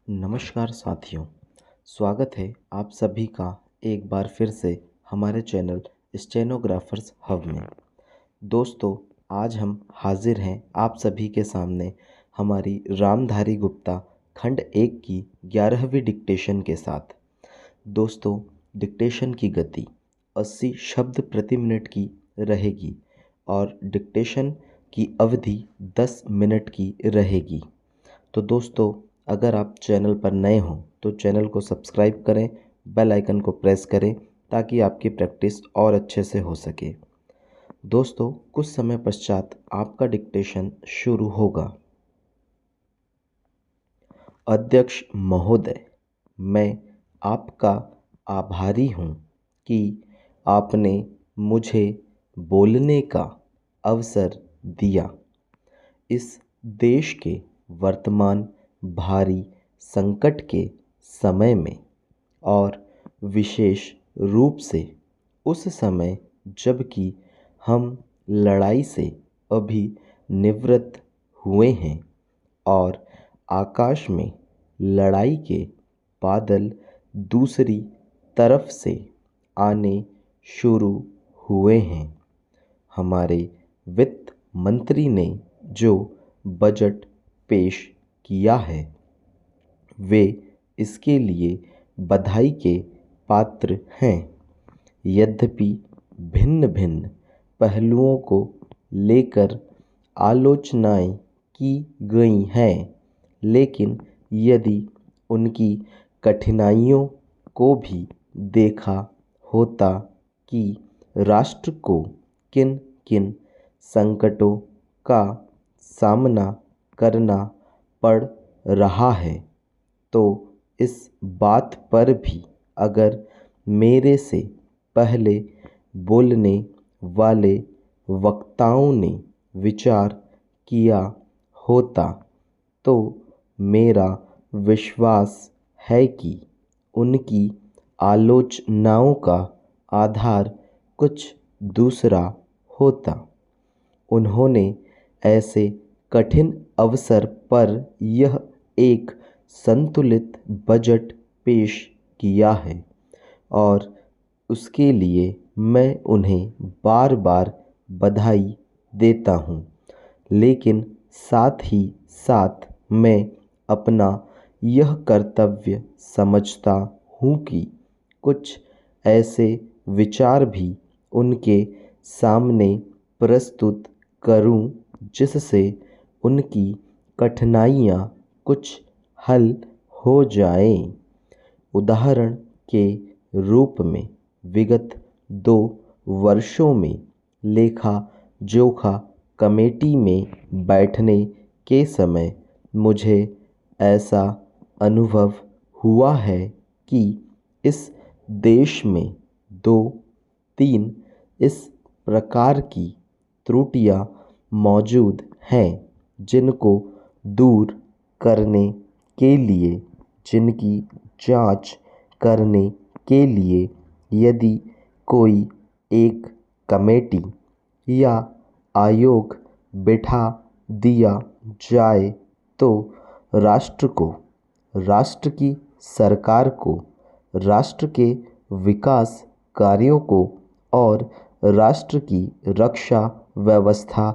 नमस्कार साथियों, स्वागत है आप सभी का एक बार फिर से हमारे चैनल स्टेनोग्राफर्स हब में। दोस्तों, आज हम हाजिर हैं आप सभी के सामने हमारी रामधारी गुप्ता खंड 1 की 11वीं डिक्टेशन के साथ। दोस्तों, डिक्टेशन की गति 80 शब्द प्रति मिनट की रहेगी और डिक्टेशन की अवधि 10 मिनट की रहेगी। तो दोस्तों, अगर आप चैनल पर नए हों तो चैनल को सब्सक्राइब करें, बेल आइकन को प्रेस करें ताकि आपकी प्रैक्टिस और अच्छे से हो सके। दोस्तों, कुछ समय पश्चात आपका डिक्टेशन शुरू होगा। अध्यक्ष महोदय, मैं आपका आभारी हूँ कि आपने मुझे बोलने का अवसर दिया। इस देश के वर्तमान भारी संकट के समय में और विशेष रूप से उस समय जबकि हम लड़ाई से अभी निवृत्त हुए हैं और आकाश में लड़ाई के बादल दूसरी तरफ से आने शुरू हुए हैं। हमारे वित्त मंत्री ने जो बजट पेश किया है वे इसके लिए बधाई के पात्र हैं। यद्यपि भिन्न भिन्न पहलुओं को लेकर आलोचनाएं की गई हैं, लेकिन यदि उनकी कठिनाइयों को भी देखा होता कि राष्ट्र को किन किन संकटों का सामना करना पड़ रहा है, तो इस बात पर भी अगर मेरे से पहले बोलने वाले वक्ताओं ने विचार किया होता तो मेरा विश्वास है कि उनकी आलोचनाओं का आधार कुछ दूसरा होता। उन्होंने ऐसे कठिन अवसर पर यह एक संतुलित बजट पेश किया है और उसके लिए मैं उन्हें बार बार बधाई देता हूँ। लेकिन साथ ही साथ मैं अपना यह कर्तव्य समझता हूँ कि कुछ ऐसे विचार भी उनके सामने प्रस्तुत करूँ जिससे उनकी कठिनाइयाँ कुछ हल हो जाएं। उदाहरण के रूप में विगत 2 वर्षों में लेखा जोखा कमेटी में बैठने के समय मुझे ऐसा अनुभव हुआ है कि इस देश में 2-3 इस प्रकार की त्रुटियां मौजूद हैं जिनको दूर करने के लिए, जिनकी जांच करने के लिए यदि कोई एक कमेटी या आयोग बिठा दिया जाए तो राष्ट्र को, राष्ट्र की सरकार को, राष्ट्र के विकास कार्यों को और राष्ट्र की रक्षा व्यवस्था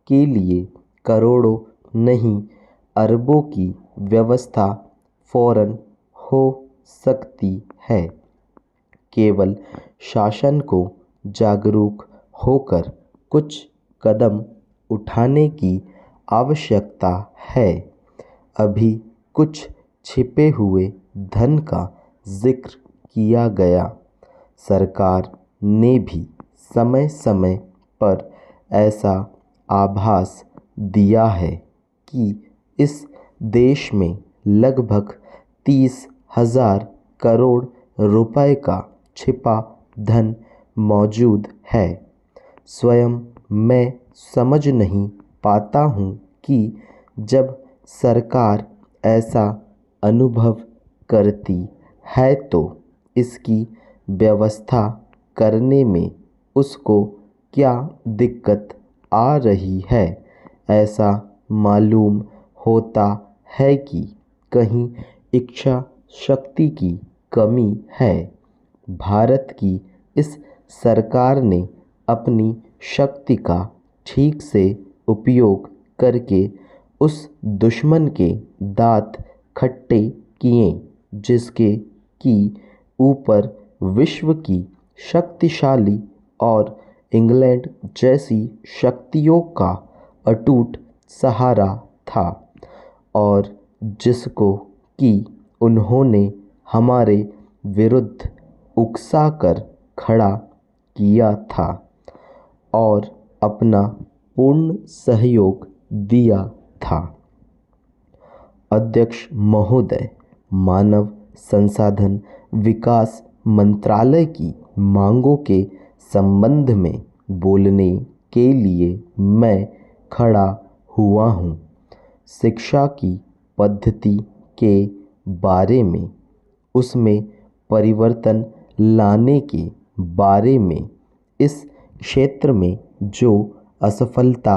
के लिए करोड़ों नहीं अरबों की व्यवस्था फौरन हो सकती है। केवल शासन को जागरूक होकर कुछ कदम उठाने की आवश्यकता है। अभी कुछ छिपे हुए धन का जिक्र किया गया। सरकार ने भी समय समय पर ऐसा आभास दिया है कि इस देश में लगभग 30,000 करोड़ रुपए का छिपा धन मौजूद है। स्वयं मैं समझ नहीं पाता हूँ कि जब सरकार ऐसा अनुभव करती है तो इसकी व्यवस्था करने में उसको क्या दिक्कत आ रही है। ऐसा मालूम होता है कि कहीं इच्छा शक्ति की कमी है। भारत की इस सरकार ने अपनी शक्ति का ठीक से उपयोग करके उस दुश्मन के दांत खट्टे किए जिसके कि ऊपर विश्व की शक्तिशाली और इंग्लैंड जैसी शक्तियों का अटूट सहारा था और जिसको कि उन्होंने हमारे विरुद्ध उकसाकर खड़ा किया था और अपना पूर्ण सहयोग दिया था। अध्यक्ष महोदय, मानव संसाधन विकास मंत्रालय की मांगों के संबंध में बोलने के लिए मैं खड़ा हुआ हूँ। शिक्षा की पद्धति के बारे में, उसमें परिवर्तन लाने के बारे में, इस क्षेत्र में जो असफलता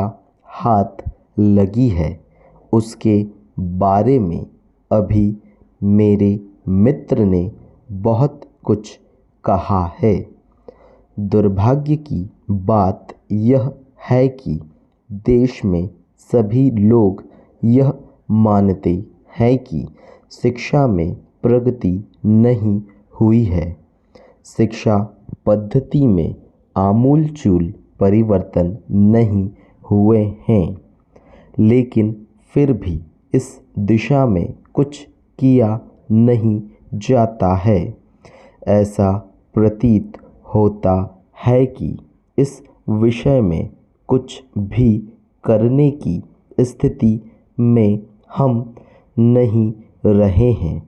हाथ लगी है उसके बारे में अभी मेरे मित्र ने बहुत कुछ कहा है। दुर्भाग्य की बात यह है कि देश में सभी लोग यह मानते हैं कि शिक्षा में प्रगति नहीं हुई है। शिक्षा पद्धति में आमूलचूल परिवर्तन नहीं हुए हैं, लेकिन फिर भी इस दिशा में कुछ किया नहीं जाता है। ऐसा प्रतीत होता है कि इस विषय में कुछ भी करने की स्थिति में हम नहीं रहे हैं।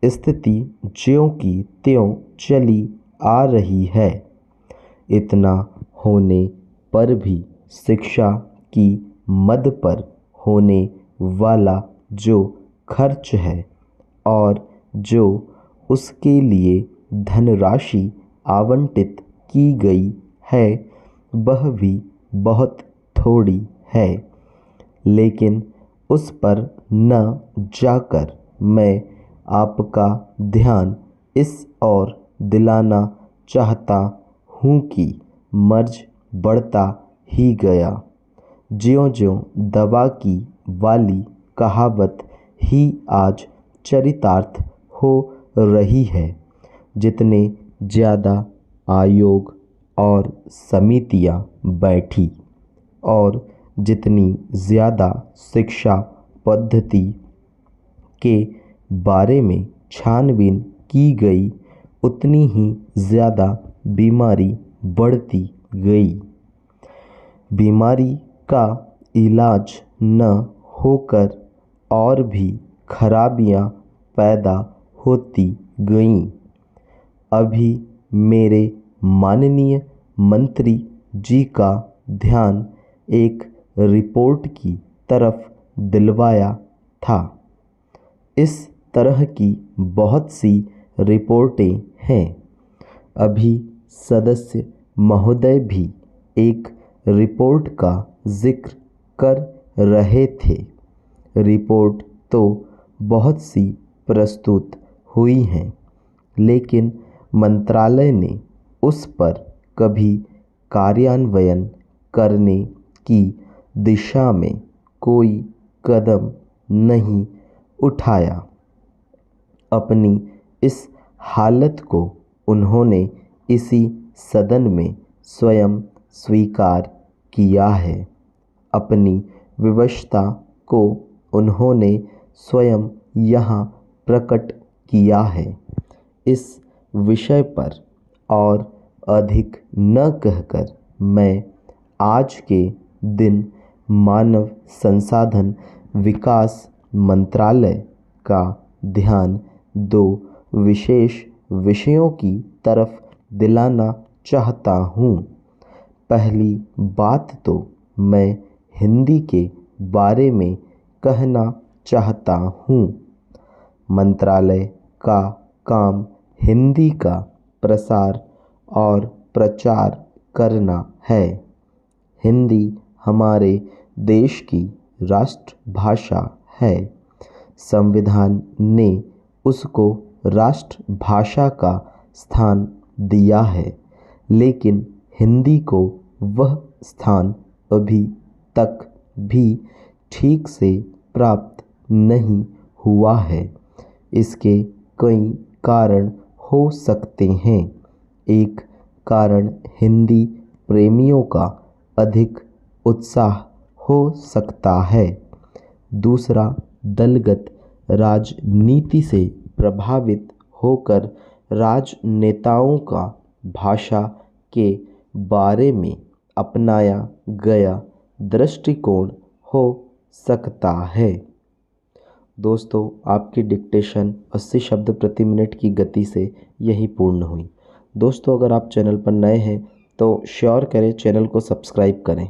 स्थिति ज्यों की त्यों चली आ रही है। इतना होने पर भी शिक्षा की मद पर होने वाला जो खर्च है और जो उसके लिए धनराशि आवंटित की गई है वह भी बहुत थोड़ी है, लेकिन उस पर न जाकर मैं आपका ध्यान इस ओर दिलाना चाहता हूँ कि मर्ज बढ़ता ही गया। ज्यों-ज्यों दवा की वाली कहावत ही आज चरितार्थ हो रही है, जितने ज़्यादा आयोग और समितियाँ बैठी और जितनी ज़्यादा शिक्षा पद्धति के बारे में छानबीन की गई, उतनी ही ज़्यादा बीमारी बढ़ती गई। बीमारी का इलाज न होकर और भी खराबियां पैदा होती गईं। अभी मेरे माननीय मंत्री जी का ध्यान एक रिपोर्ट की तरफ दिलवाया था। इस तरह की बहुत सी रिपोर्टें हैं। अभी सदस्य महोदय भी एक रिपोर्ट का जिक्र कर रहे थे। रिपोर्ट तो बहुत सी प्रस्तुत हुई हैं, लेकिन मंत्रालय ने उस पर कभी कार्यान्वयन करने की दिशा में कोई कदम नहीं उठाया। अपनी इस हालत को उन्होंने इसी सदन में स्वयं स्वीकार किया है। अपनी विवशता को उन्होंने स्वयं यहाँ प्रकट किया है। इस विषय पर और अधिक न कहकर मैं आज के दिन मानव संसाधन विकास मंत्रालय का ध्यान दो विशेष विषयों की तरफ दिलाना चाहता हूँ। पहली बात तो मैं हिंदी के बारे में कहना चाहता हूँ। मंत्रालय का काम हिंदी का प्रसार और प्रचार करना है। हिंदी हमारे देश की राष्ट्रभाषा है। संविधान ने उसको राष्ट्रभाषा का स्थान दिया है, लेकिन हिंदी को वह स्थान अभी तक भी ठीक से प्राप्त नहीं हुआ है। इसके कई कारण हो सकते हैं। एक कारण हिंदी प्रेमियों का अधिक उत्साह हो सकता है। दूसरा, दलगत राजनीति से प्रभावित होकर राजनेताओं का भाषा के बारे में अपनाया गया दृष्टिकोण हो सकता है। दोस्तों, आपकी डिक्टेशन 80 शब्द प्रति मिनट की गति से यही पूर्ण हुई। दोस्तों, अगर आप चैनल पर नए हैं तो श्योर करें चैनल को सब्सक्राइब करें।